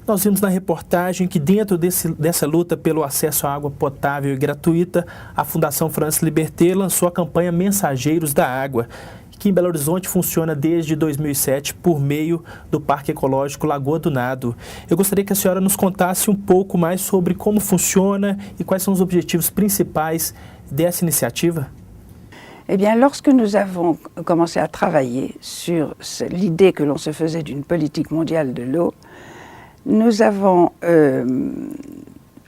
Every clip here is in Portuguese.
Nós vimos na reportagem que dentro dessa luta pelo acesso à água potável e gratuita, a Fundação France Liberté lançou a campanha Mensageiros da Água, que em Belo Horizonte funciona desde 2007 por meio do Parque Ecológico Lagoa do Nado. Eu gostaria que a senhora nos contasse um pouco mais sobre como funciona e quais são os objetivos principais dessa iniciativa. Eh bien, lorsque nous avons commencé à travailler sur l'idée que l'on se faisait d'une politique mondiale de l'eau, nous avons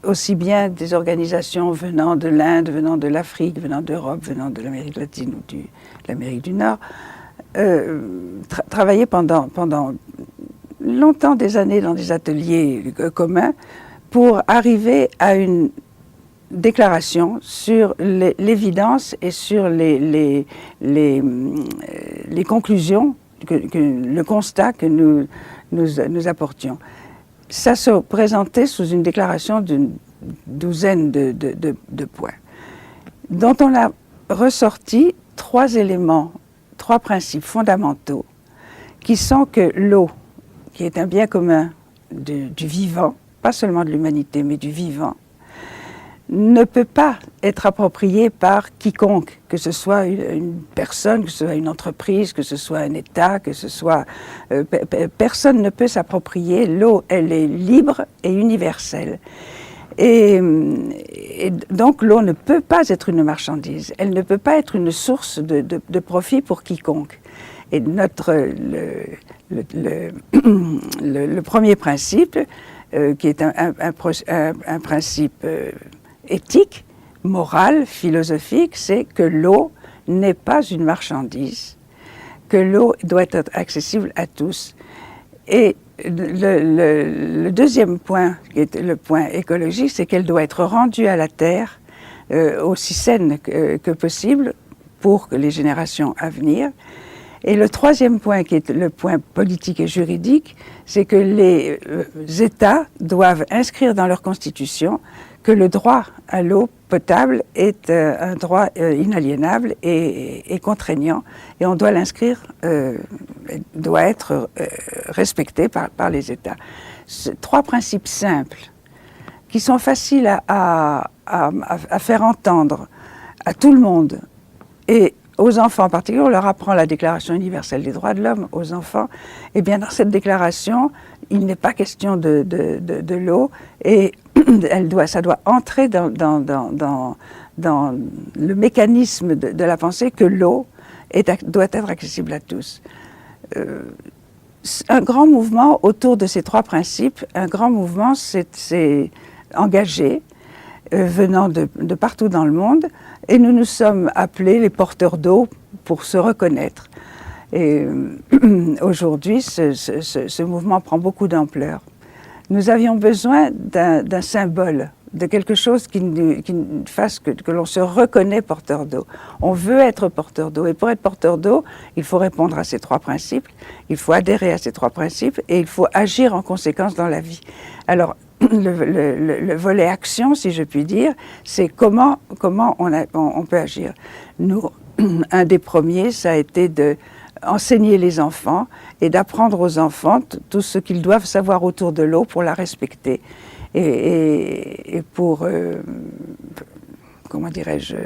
aussi bien des organisations venant de l'Inde, venant de l'Afrique, venant d'Europe, venant de l'Amérique latine ou de l'Amérique du Nord, travaillé pendant longtemps des années dans des ateliers communs pour arriver à une déclaration sur l'évidence et sur les conclusions, le constat que nous apportions. Ça se présentait sous une déclaration d'une douzaine de points, dont on a ressorti 3 éléments, 3 principes fondamentaux, qui sont que l'eau, qui est un bien commun du vivant, pas seulement de l'humanité, mais du vivant, ne peut pas être appropriée par quiconque, que ce soit une personne, que ce soit une entreprise, que ce soit un État, que ce soit... personne ne peut s'approprier. L'eau, elle est libre et universelle. Et donc l'eau ne peut pas être une marchandise, elle ne peut pas être une source de profit pour quiconque. Et le premier principe, qui est un principe éthique, moral, philosophique, c'est que l'eau n'est pas une marchandise, que l'eau doit être accessible à tous. Et le deuxième point, qui est le point écologique, c'est qu'elle doit être rendue à la terre aussi saine que possible pour les générations à venir. Et le troisième point, qui est le point politique et juridique, c'est que les États doivent inscrire dans leur constitution que le droit à l'eau potable est un droit inaliénable et contraignant, et on doit l'inscrire, doit être respecté par les États. 3 principes simples, qui sont faciles à faire entendre à tout le monde, et aux enfants en particulier. On leur apprend la Déclaration universelle des droits de l'homme aux enfants. Eh bien, dans cette déclaration, il n'est pas question de l'eau, et ça doit entrer dans le mécanisme de la pensée que l'eau doit être accessible à tous. Un grand mouvement autour de ces 3 principes, un grand mouvement s'est engagé, venant de partout dans le monde, et nous nous sommes appelés les porteurs d'eau pour se reconnaître. Et aujourd'hui, ce mouvement prend beaucoup d'ampleur. Nous avions besoin d'un symbole, de quelque chose qui fasse que l'on se reconnaît porteur d'eau. On veut être porteur d'eau, et pour être porteur d'eau, il faut répondre à ces 3 principes, il faut adhérer à ces 3 principes, et il faut agir en conséquence dans la vie. Alors, le volet action, si je puis dire, c'est comment on peut agir. Nous, un des premiers, ça a été d'enseigner les enfants et d'apprendre aux enfants tout ce qu'ils doivent savoir autour de l'eau pour la respecter et pour, comment dirais-je,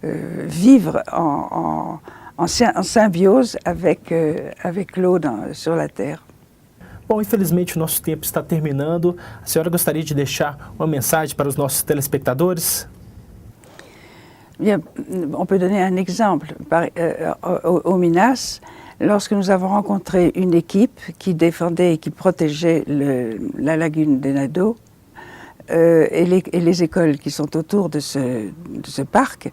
vivre en symbiose avec l'eau sur la Terre. Bom, infelizmente o nosso tempo está terminando. A senhora gostaria de deixar uma mensagem para os nossos telespectadores? Bien, on peut donner un exemple. Au Minas, lorsque nous avons rencontré une équipe qui défendait et qui protégeait la lagune des Nados et les écoles qui sont autour de ce parc,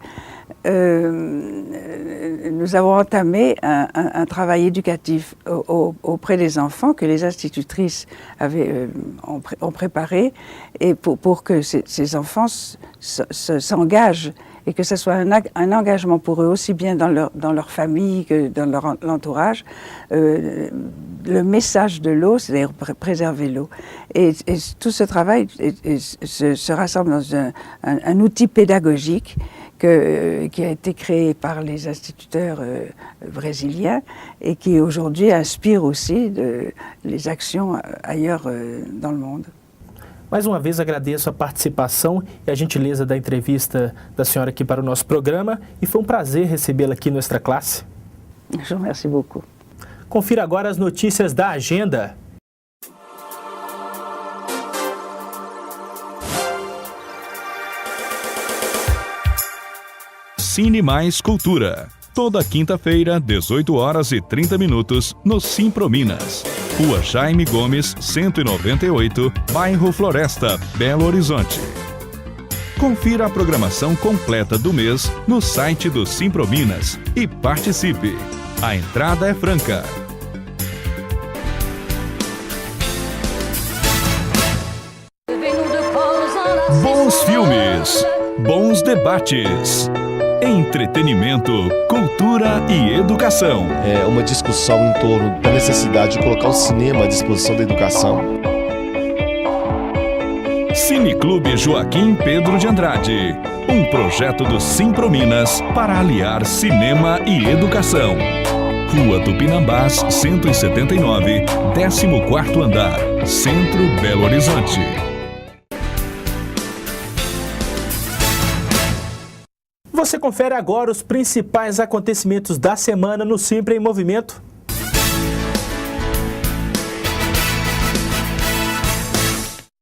nous avons entamé un travail éducatif auprès des enfants que les institutrices ont préparé, et pour que ces enfants s'engagent et que ce soit un engagement pour eux aussi bien dans leur famille que dans leur entourage. Le message de l'eau, c'est-à-dire préserver l'eau. Et tout ce travail se rassemble dans un outil pédagogique qui a été créé par les instituteurs brésiliens et qui aujourd'hui inspire aussi les actions ailleurs dans le monde. Mais uma vez agradeço a participação e a gentileza da entrevista da senhora aqui para o nosso programa e foi um prazer recebê-la aqui no Extra Classe. Je vous remercie beaucoup. Confira agora as notícias da agenda. Cine Mais Cultura. Toda quinta-feira, 18 horas e 30 minutos, no Simprominas. Rua Jaime Gomes, 198, bairro Floresta, Belo Horizonte. Confira a programação completa do mês no site do Simprominas e participe. A entrada é franca. Bons filmes, bons debates. Entretenimento, cultura e educação. É uma discussão em torno da necessidade de colocar o cinema à disposição da educação. Cineclube Joaquim Pedro de Andrade. Um projeto do Simprominas para aliar cinema e educação. Rua Tupinambás, 179, 14º andar, Centro, Belo Horizonte. Você confere agora os principais acontecimentos da semana no Simpre em Movimento.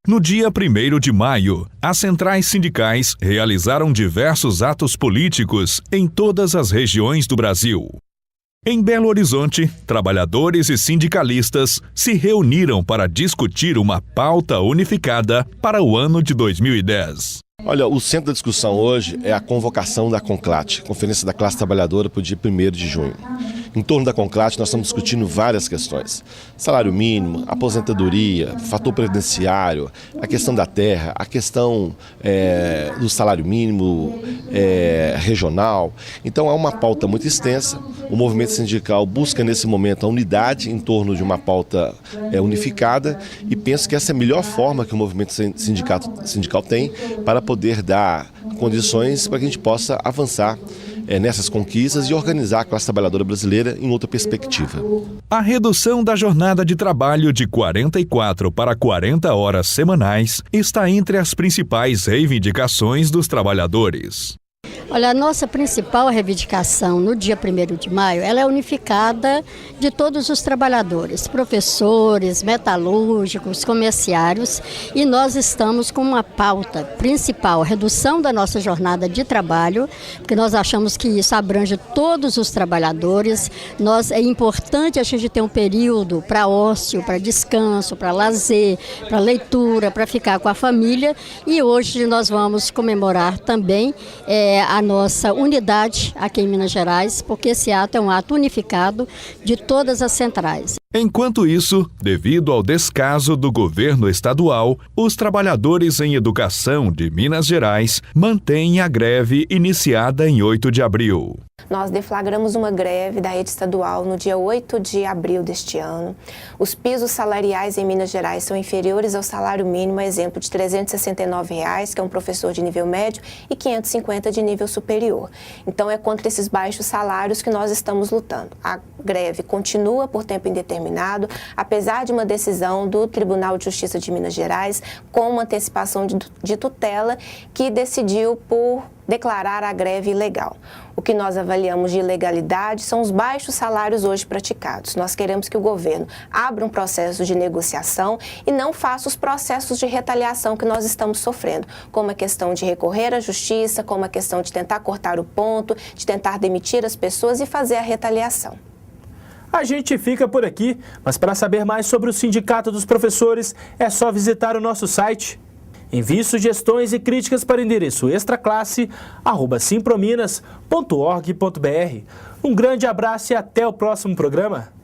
No dia 1º de maio, as centrais sindicais realizaram diversos atos políticos em todas as regiões do Brasil. Em Belo Horizonte, trabalhadores e sindicalistas se reuniram para discutir uma pauta unificada para o ano de 2010. Olha, o centro da discussão hoje é a convocação da CONCLAT, Conferência da Classe Trabalhadora, para o dia 1º de junho. Em torno da CONCLAT, nós estamos discutindo várias questões. Salário mínimo, aposentadoria, fator previdenciário, a questão da terra, a questão do salário mínimo regional. Então, é uma pauta muito extensa. O movimento sindical busca, nesse momento, a unidade em torno de uma pauta unificada e penso que essa é a melhor forma que o movimento sindical tem para poder dar condições para que a gente possa avançar nessas conquistas e organizar a classe trabalhadora brasileira em outra perspectiva. A redução da jornada de trabalho de 44 para 40 horas semanais está entre as principais reivindicações dos trabalhadores. Olha, a nossa principal reivindicação no dia 1º de maio, ela é unificada de todos os trabalhadores, professores, metalúrgicos, comerciários, e nós estamos com uma pauta principal, a redução da nossa jornada de trabalho, porque nós achamos que isso abrange todos os trabalhadores. É importante a gente ter um período para ócio, para descanso, para lazer, para leitura, para ficar com a família, e hoje nós vamos comemorar também a nossa unidade aqui em Minas Gerais, porque esse ato é um ato unificado de todas as centrais. Enquanto isso, devido ao descaso do governo estadual, os trabalhadores em educação de Minas Gerais mantêm a greve iniciada em 8 de abril. Nós deflagramos uma greve da rede estadual no dia 8 de abril deste ano. Os pisos salariais em Minas Gerais são inferiores ao salário mínimo, a exemplo de R$ 369, que é um professor de nível médio, e R$ 550 de nível superior. Então é contra esses baixos salários que nós estamos lutando. A greve continua por tempo indeterminado, apesar de uma decisão do Tribunal de Justiça de Minas Gerais, com uma antecipação de tutela, que decidiu por declarar a greve ilegal. O que nós avaliamos de ilegalidade são os baixos salários hoje praticados. Nós queremos que o governo abra um processo de negociação e não faça os processos de retaliação que nós estamos sofrendo, como a questão de recorrer à justiça, como a questão de tentar cortar o ponto, de tentar demitir as pessoas e fazer a retaliação. A gente fica por aqui, mas para saber mais sobre o Sindicato dos Professores, é só visitar o nosso site. Envie sugestões e críticas para o endereço extraclasse@simprominas.org.br. Um grande abraço e até o próximo programa.